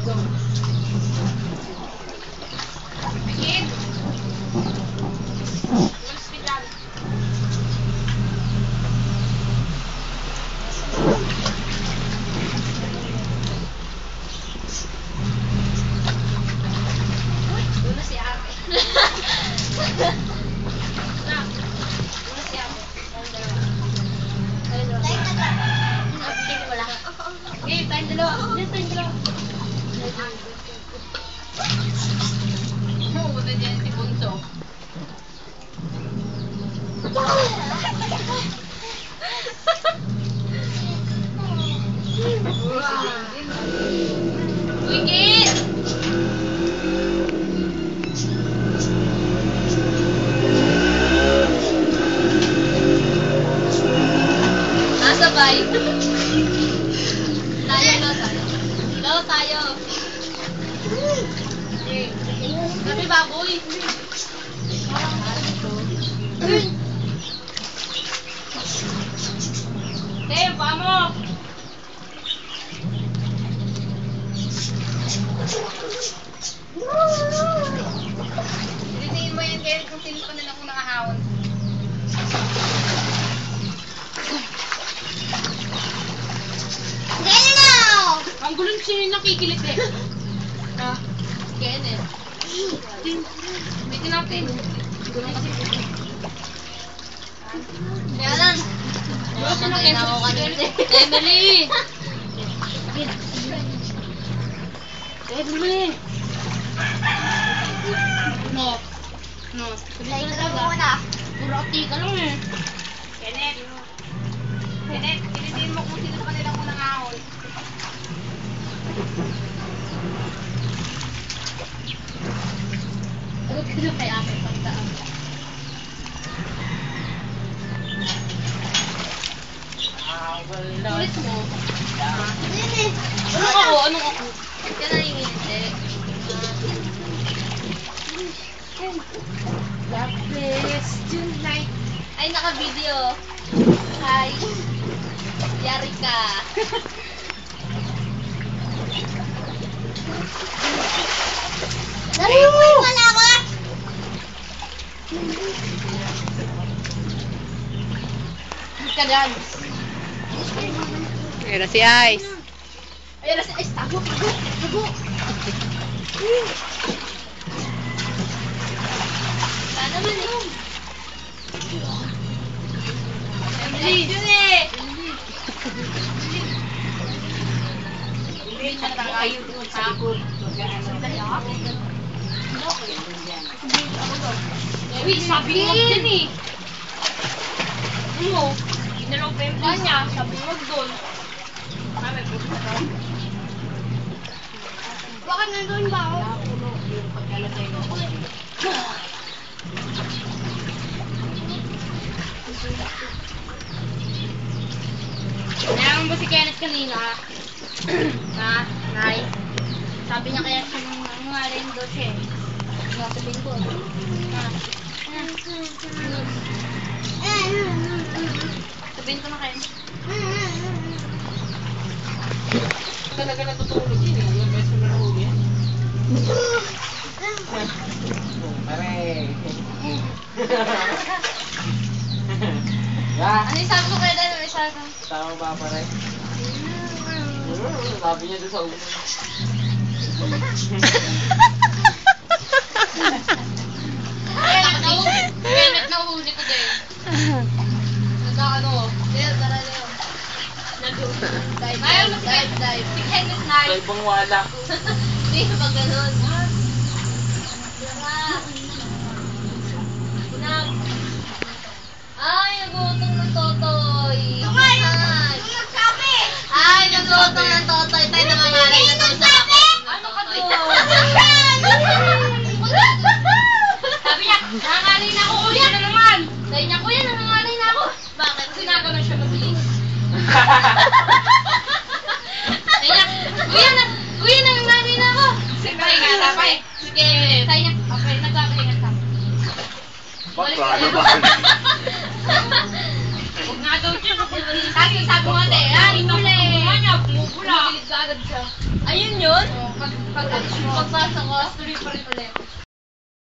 Kid! Mas bigyan. Una si Ate. Na. Una si Ate. Tayong dalawa. Sige wala. Okay, tayong dalawa. Tayong dalawa. Pumunta dyan si Bunso. Wikit! Nasabay. Tayo tayo. Kami baboy. Teo, pamo. Tinitingin mo yan, Karen, kung sino pa nila kung nakahawon. Ang gulong sino yung nakikilit eh. Ah, Kenneth. Bitin natin. Gulong kasi. Kaya lang. Nakakain ako kanina. Emily! Emily! No. No. Sabihin ko talaga. Puro ati ka lang eh. Kenneth. Kenneth, tinitingin mo kung sino sa kanila kung nangahon. Huwag ka na kay Ate pagdaan. Ulit mo. Anong ako? Anong ako? Ka na yung hindi. God bless tonight. Ay, naka-video. Hi. Yari ka. Dari mo yung malawak! Ka-dance. Ayan na si Ice. Ayan na si Ice. Tago, tago, tago. Wala naman eh. Emily! Emily! Hindi siya tayo doon sa ako. Uy, sabi mo din eh. Ano? Inalog pa yung kanya. Sabi mo doon. May puso na. Bakit nandun ba ako? Nayaman ba si Kenneth kanina? Ha? Nay? Sabi niya kaya siya nung nangaling doon siya eh. Sabihin ko. Ha? Sabihin ko na kayo. Talaga natutulog yun eh. Ilang beses na nahuli yan. Pare. Ano yung sabi ko kayo dahil may sabi ko? Tama ba pare? Sabi niya doon sa ulo. Kenneth na uhuli ko din. Nagkakano? Leo, tara Leo. Ayaw mo dive. Si Kenneth na. Sa ibang wala. Hindi, pag ganun. Bunag. Ay, nagutong ng totoy. Ay, nagutong ng totoy. Tayo nangangalay na daw sa ako. Ano ka doon? Sabi niya, nangangalay na ako. Kuya na naman. Sabi niya, kuya, nangangalay na ako. Bakit? Sinagalan siya mabilis. Sabi niya, kuya, nangangalay na ako. Sige, pahinga pa eh. Sige, sabi niya, okay, nagpapahinga ka. Paano ba? Huwag nga daw siya. Sabi nga, ito ulit. Bumubula. Bumubulid ka agad siya. Ayun yun? pag alis mo, pagpasok ko, tuloy pa rin ulit.